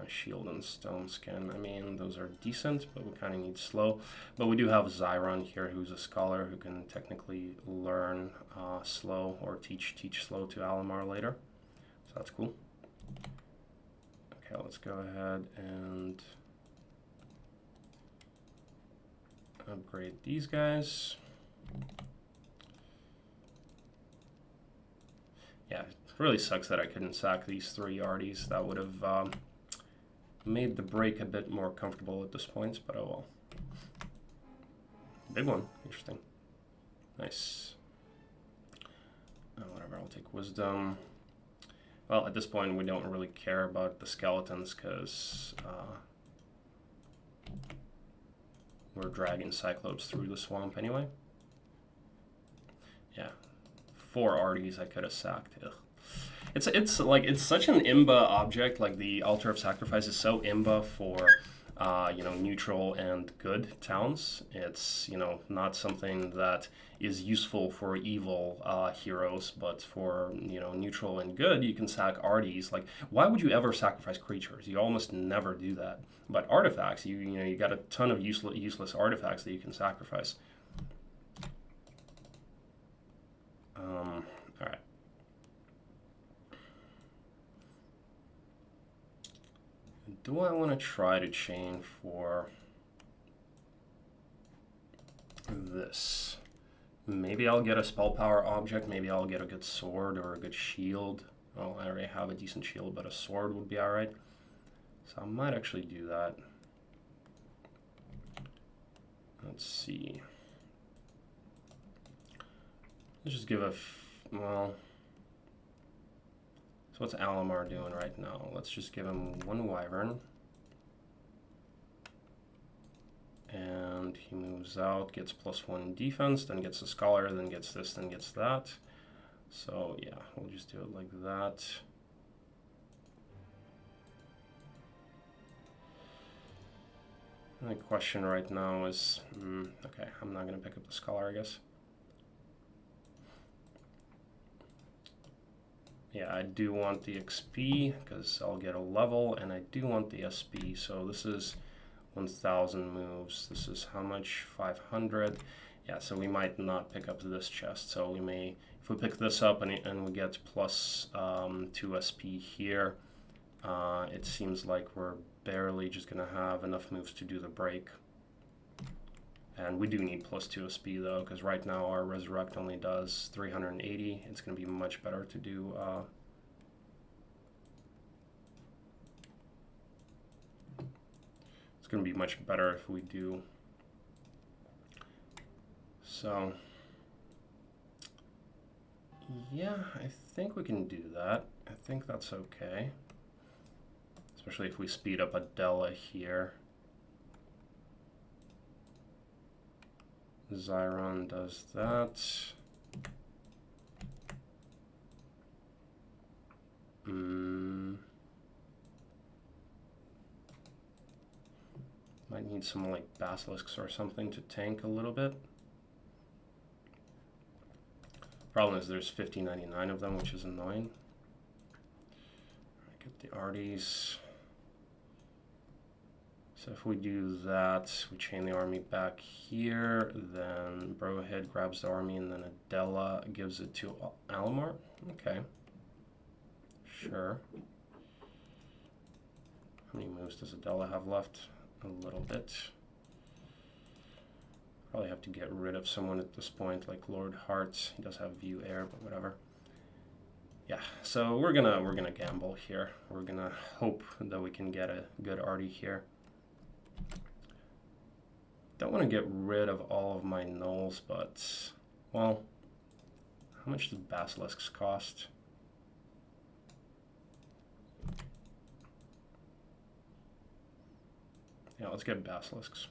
A: Shield and Stone Skin. I mean, those are decent, but we kind of need slow. But we do have Zyron here, who's a scholar who can technically learn slow or teach slow to Alamar later. So that's cool. Okay, let's go ahead and upgrade these guys. Yeah, it really sucks that I couldn't sack these 3 Yardies. That would have made the break a bit more comfortable at this point, but oh well. Big one. Interesting. Nice. Whatever, I'll take Wisdom. Well, at this point, we don't really care about the skeletons because we're dragging Cyclops through the swamp anyway. Yeah. 4 Arties I could have sacked. Ugh. It's like it's such an imba object. Like the Altar of Sacrifice is so imba for neutral and good towns. It's not something that is useful for evil heroes, but for neutral and good, you can sack arties. Like, why would you ever sacrifice creatures? You almost never do that. But artifacts, you got a ton of useless artifacts that you can sacrifice. All right. Do I want to try to chain for this? Maybe I'll get a spell power object. Maybe I'll get a good sword or a good shield. Oh, I already have a decent shield, but a sword would be alright. So I might actually do that. Let's see. Let's just give well... So what's Alamar doing right now? Let's just give him 1 Wyvern. And he moves out, gets +1 defense, then gets a Scholar, then gets this, then gets that. So yeah, we'll just do it like that. The question right now is, okay, I'm not going to pick up the Scholar, I guess. Yeah, I do want the XP because I'll get a level, and I do want the SP. So this is 1,000 moves. This is how much? 500. Yeah, so we might not pick up this chest. So we may, if we pick this up and we get +2 SP here, it seems like we're barely just going to have enough moves to do the break. And we do need +2 SP though, because right now our Resurrect only does 380. It's going to be much better to do it's going to be much better if we do. So Yeah, I think we can do that. I think that's okay. Especially if we speed up Adela here. Zyron does that. Might need some like basilisks or something to tank a little bit. Problem is there's 5099 of them, which is annoying. Get the Arties. So if we do that, we chain the army back here, then Brohead grabs the army, and then Adela gives it to Alamar. Okay. Sure. How many moves does Adela have left? A little bit. Probably have to get rid of someone at this point, like Lord Hearts. He does have View Air, but whatever. Yeah, so we're gonna gamble here. We're gonna hope that we can get a good arty here. Don't want to get rid of all of my gnolls, but well, how much does basilisks cost? Yeah, let's get basilisks.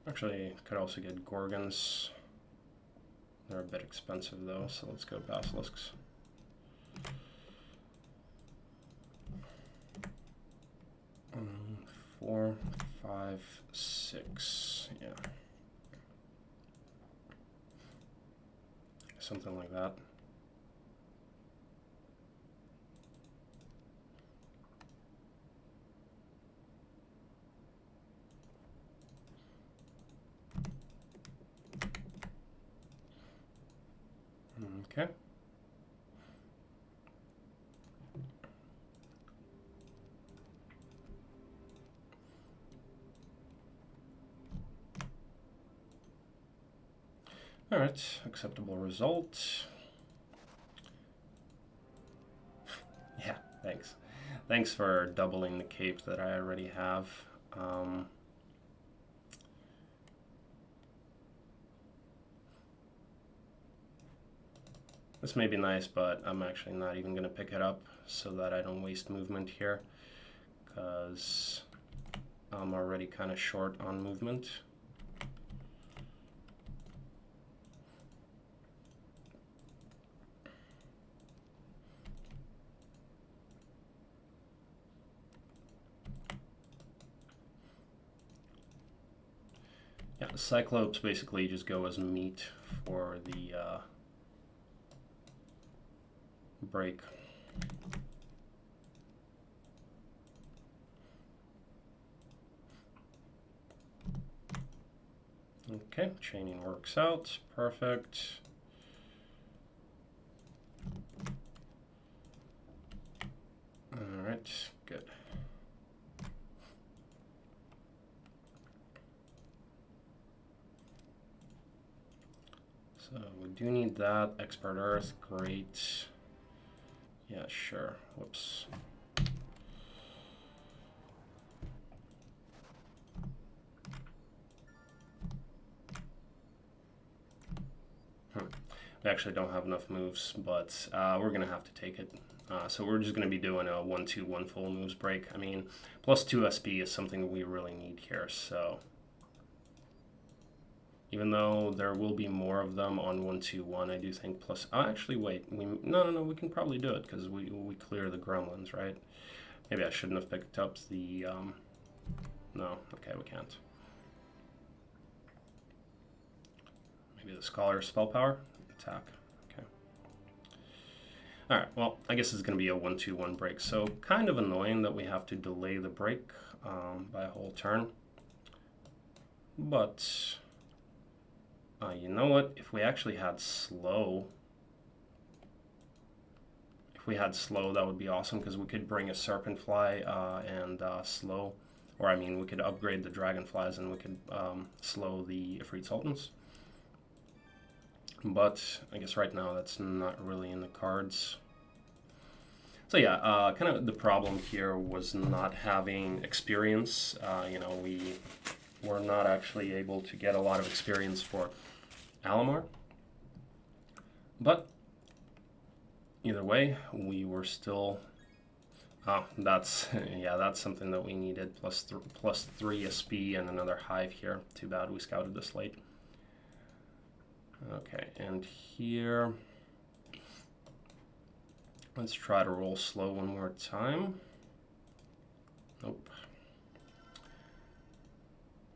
A: Actually, could also get Gorgons. They're a bit expensive though, so let's go basilisks. Four, 5, 6, yeah. Something like that. Okay. All right, acceptable result. Yeah, thanks. Thanks for doubling the cape that I already have. This may be nice, but I'm actually not even going to pick it up so that I don't waste movement here, because I'm already kind of short on movement. Yeah, the Cyclopes basically just go as meat for the break. Okay, chaining works out, perfect. All right, good. So we do need that. Expert Earth, great. Yeah, sure. Whoops. We actually don't have enough moves, but we're going to have to take it. So we're just going to be doing a 1-2-1 full moves break. I mean, plus 2 SP is something we really need here, so... Even though there will be more of them on 1-2-1, I do think plus... Oh, actually, wait. No, we can probably do it, because we clear the gremlins, right? Maybe I shouldn't have picked up the... No, okay, we can't. Maybe the Scholar Spell Power? Attack. Okay. Alright, well, I guess it's going to be a 1-2-1 break. So, kind of annoying that we have to delay the break by a whole turn. But... you know what? If we actually had slow... If we had slow, that would be awesome, because we could bring a Serpentfly and slow. Or, I mean, we could upgrade the Dragonflies and we could slow the Ifrit Sultans. but I guess right now that's not really in the cards. So yeah, kind of the problem here was not having experience. We were not actually able to get a lot of experience for Alamar. But either way, we were still... Oh, that's something that we needed. Plus 3 SP and another hive here. Too bad we scouted this late. Okay, and here... Let's try to roll slow one more time. Nope.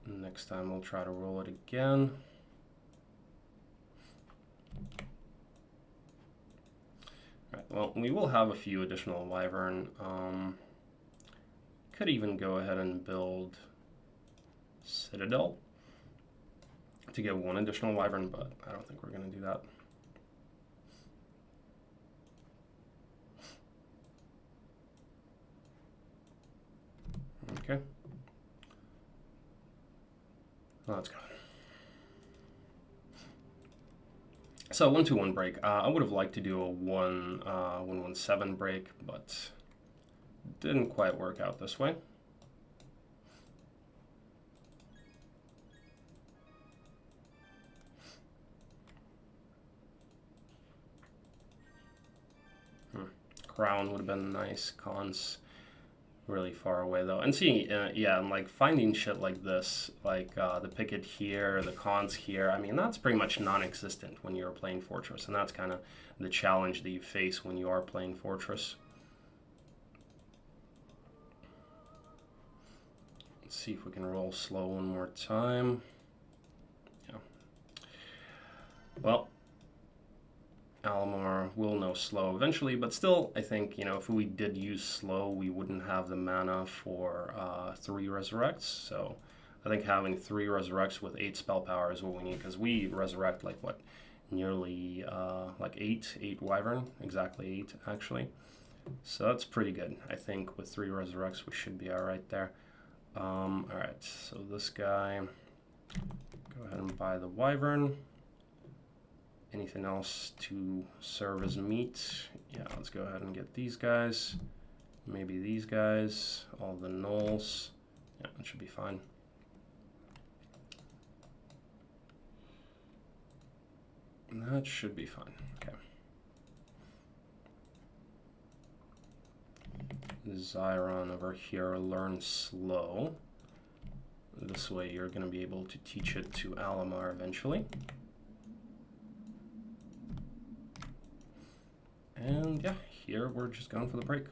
A: Next time we'll try to roll it again. Right, well, we will have a few additional Wyvern. Could even go ahead and build Citadel to get one additional Wyvern, but I don't think we're going to do that. Okay. Let's go. So 1-2-1 break. I would have liked to do a 1-1-7 break, but didn't quite work out this way. Crown would have been nice. Cons really far away though. And seeing, yeah, and like finding shit like this, like the picket here, the cons here, I mean, that's pretty much non-existent when you're playing Fortress. And that's kind of the challenge that you face when you are playing Fortress. Let's see if we can roll slow one more time. Yeah. Well, Alamar will know slow eventually, but still, I think, if we did use slow, we wouldn't have the mana for 3 resurrects. So I think having 3 resurrects with 8 spell power is what we need, because we resurrect like what, nearly like 8 Wyvern, exactly 8 actually. So that's pretty good. I think with 3 resurrects we should be all right there. All right, so this guy, go ahead and buy the Wyvern. Anything else to serve as meat? Yeah, let's go ahead and get these guys. Maybe these guys, all the gnolls. Yeah, that should be fine. That should be fine. Okay. Zyron over here, learn slow. This way you're going to be able to teach it to Alamar eventually. And yeah, here we're just going for the break.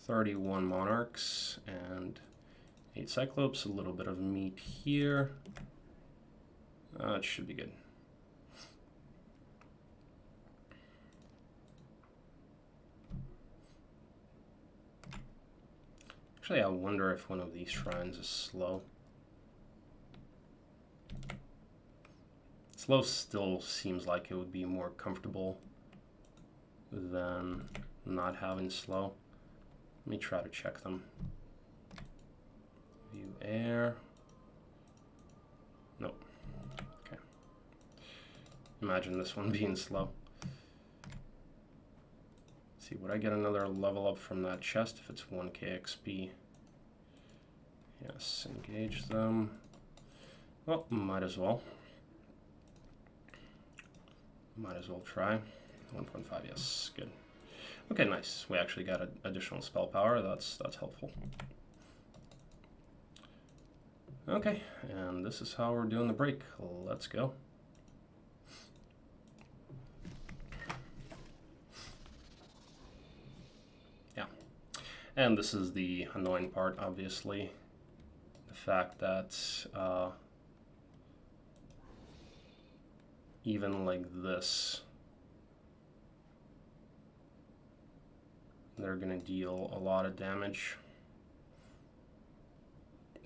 A: 31 Monarchs and 8 Cyclops, a little bit of meat here. It should be good. Actually, I wonder if one of these shrines is slow. Slow still seems like it would be more comfortable than not having slow. Let me try to check them. View air. Nope. Okay. Imagine this one being slow. Let's see, would I get another level up from that chest if it's 1k XP? Yes, engage them. Well, might as well. Might as well try. 1.5, yes, good. Okay, nice. We actually got additional spell power. That's helpful. Okay, and this is how we're doing the break. Let's go. Yeah, and this is the annoying part, obviously. The fact that even like this, they're gonna deal a lot of damage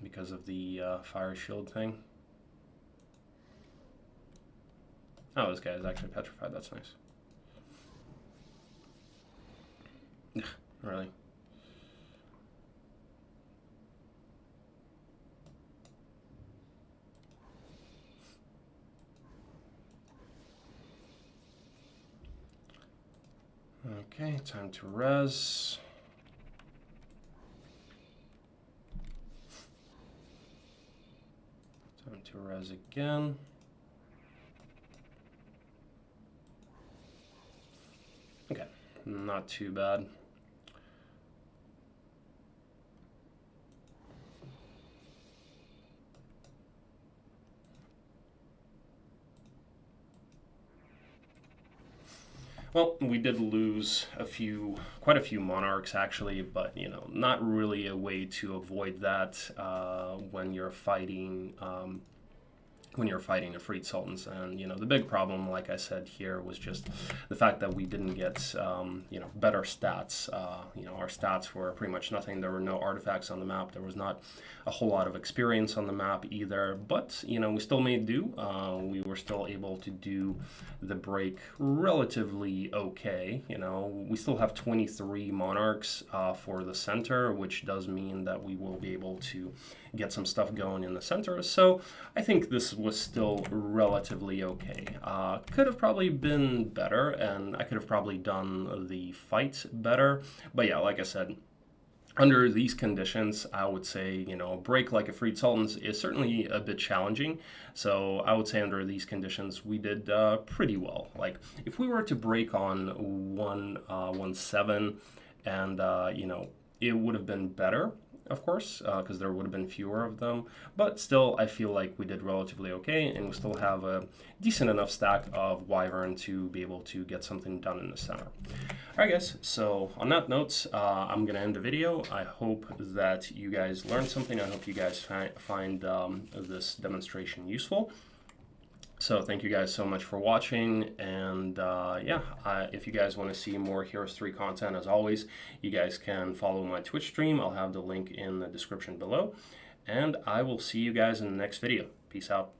A: because of the fire shield thing. Oh, this guy is actually petrified. That's nice. Really? Okay, time to res. Time to res again. Okay, not too bad. Well, we did lose quite a few monarchs actually, but not really a way to avoid that when you're fighting the freed sultans. And the big problem, like I said here, was just the fact that we didn't get better stats. Our stats were pretty much nothing. There were no artifacts on the map. There was not a whole lot of experience on the map either, but we still made do. We were still able to do the break relatively okay. We still have 23 monarchs for the center, which does mean that we will be able to get some stuff going in the center. So I think this was still relatively okay. Could have probably been better, and I could have probably done the fight better. But yeah, like I said, under these conditions, I would say, a break like a Freed Sultans is certainly a bit challenging. So I would say under these conditions, we did pretty well. Like, if we were to break on 1-7, and, it would have been better, of course, because there would have been fewer of them. But still, I feel like we did relatively okay, and we still have a decent enough stack of Wyvern to be able to get something done in the center. All right, guys, so on that note, I'm going to end the video. I hope that you guys learned something. I hope you guys find this demonstration useful. So thank you guys so much for watching, and if you guys want to see more Heroes 3 content, as always, you guys can follow my Twitch stream. I'll have the link in the description below, and I will see you guys in the next video. Peace out.